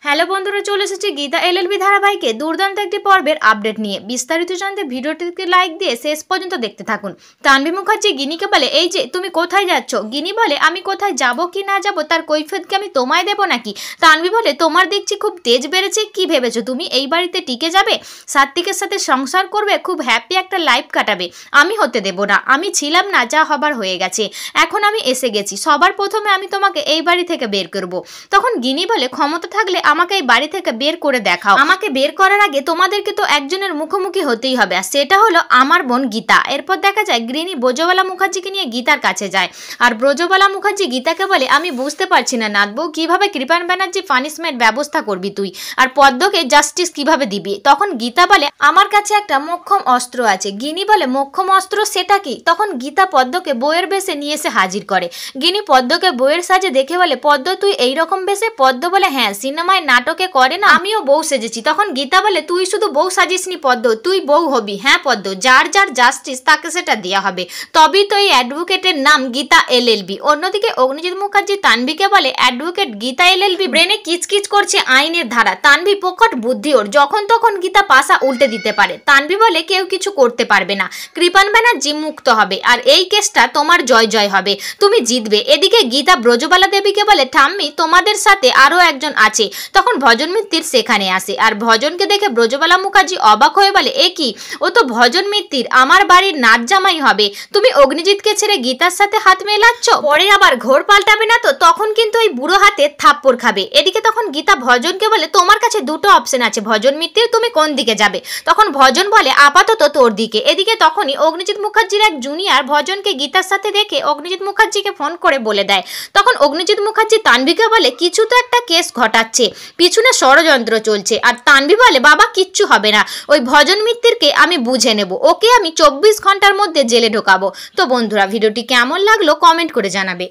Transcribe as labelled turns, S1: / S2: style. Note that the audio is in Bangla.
S1: হ্যালো বন্ধুরা, চলে এসেছি গীতা এলএলবি ধারাবাহিকে দুর্দান্ত একটি পর্বের আপডেট নিয়ে। বিস্তারিত জানতে ভিডিওটিকে লাইক দিয়ে শেষ পর্যন্ত দেখতে থাকুন। তানভি মুখার্জি গিনিকে বলে, এই যে তুমি কোথায় যাচ্ছ? গিনি বলে, আমি কোথায় যাব কি না যাব তার কৈফিয়ত কি আমি তোমায় দেবো নাকি? তানভি বলে, তোমার দেখছি খুব তেজ বেড়েছে, কি ভেবেছো তুমি এই বাড়িতে টিকে যাবে, সাত্বিকের সাথে সংসার করবে, খুব হ্যাপি একটা লাইফ কাটাবে? আমি হতে দেব না, আমি ছিলাম না, যা হবার হয়ে গেছে, এখন আমি এসে গেছি, সবার প্রথমে আমি তোমাকে এই বাড়ি থেকে বের করব। তখন গিনি বলে, ক্ষমতা থাকলে আমাকে এই বাড়ি থেকে বের করে দেখাও, আমাকে বের করার আগে তোমাদেরকে তো একজনের মুখোমুখি হতেই হবে, আর সেটা হলো আমার বোন গীতা। এরপর দেখা যায় গৃহিণী ব্রজবালা মুখার্জিকে নিয়ে গীতার কাছে যায়, আর ব্রজবালা মুখার্জি গীতাকে বলে, আমি বুঝতে পারছি না নাথবউ, কিভাবে কৃপান ব্যানার্জি পানিশমেন্ট ব্যবস্থা করবি তুই, আর পদ্মকে জাস্টিস কিভাবে দিবি? তখন গীতা বলে, আমার কাছে একটা মোক্ষম অস্ত্র আছে। গিনি বলে, মোক্ষম অস্ত্র সেটা কি? তখন গীতা পদ্মকে বইয়ের বেশে নিয়ে এসে হাজির করে। গিনি পদ্মকে বইয়ের সাজে দেখে বলে, পদ্ম তুই এইরকম বেশে? পদ্ম বলে, হ্যাঁ, সিনেমায় নাটকে করে না, আমিও বউ সেজেছি। তখন গীতা বলে, তুই শুধু বউ সাজিসনি পদ্ম, তুই বউ হবি। হ্যাঁ পদ্ম, যার যার জাস্টিস তাকে সেটা দেওয়া হবে, তবেই তো এই অ্যাডভোকেটের নাম গীতা এলএলবি। অন্যদিকে অগ্নিজিৎ মুখার্জি তানভিকে বলে, অ্যাডভোকেট গীতা এলএলবি ব্রেনে কিচকিচ করছে আইনের ধারা। তানভি প্রকট বুদ্ধি ওর, যখন তখন গীতা পাশা উল্টে দিতে পারে। তানভি বলে, কেউ কিছু করতে পারবে না, কৃপান ব্যানার্জি মুক্ত হবে, আর এই কেসটা তোমার জয় জয় হবে, তুমি জিতবে। এদিকে গীতা ব্রজবালা দেবীকে বলে, ঠাম্মি তোমাদের সাথে আরও একজন আছে। তখন ভজন মিত্তির সেখানে আসে, আর ভজনকে দেখে ব্রজবালা মুখার্জি অবাক হয়ে বলে, এ কি, ও তো ভজন মিত্তির, আমার বাড়ির নাচ জামাই হবে, তুমি অগ্নিজিৎকে ছেড়ে গীতার সাথে হাত মেলাচ্ছ, পরে আবার ঘোর পাল্টাবে না তো? তখন কিন্তু ওই বুড়ো হাতে থাপ্পড় খাবে। এদিকে তখন গীতা ভজনকে বলে, তোমার কাছে দুটো অপশন আছে ভজন মিত্তির, তুমি কোন দিকে যাবে? তখন ভজন বলে, আপাতত তোর দিকে। এদিকে তখনই অগ্নিজিৎ মুখার্জির এক জুনিয়র ভজনকে গীতার সাথে দেখে অগ্নিজিৎ মুখার্জিকে ফোন করে বলে দেয়। তখন অগ্নিজিৎ মুখার্জি তানভিকে বলে, কিছু তো একটা কেস ঘটাচ্ছে, পিছনে ষড়যন্ত্র চলছে। আর তানভি বলে, বাবা কিচ্ছু হবে না, ওই ভজন মিত্তিরকে আমি বুঝে নেব, ওকে আমি 24 ঘন্টার মধ্যে জেলে ঢোকাবো। তো বন্ধুরা, ভিডিওটি কেমন লাগলো কমেন্ট করে জানাবে।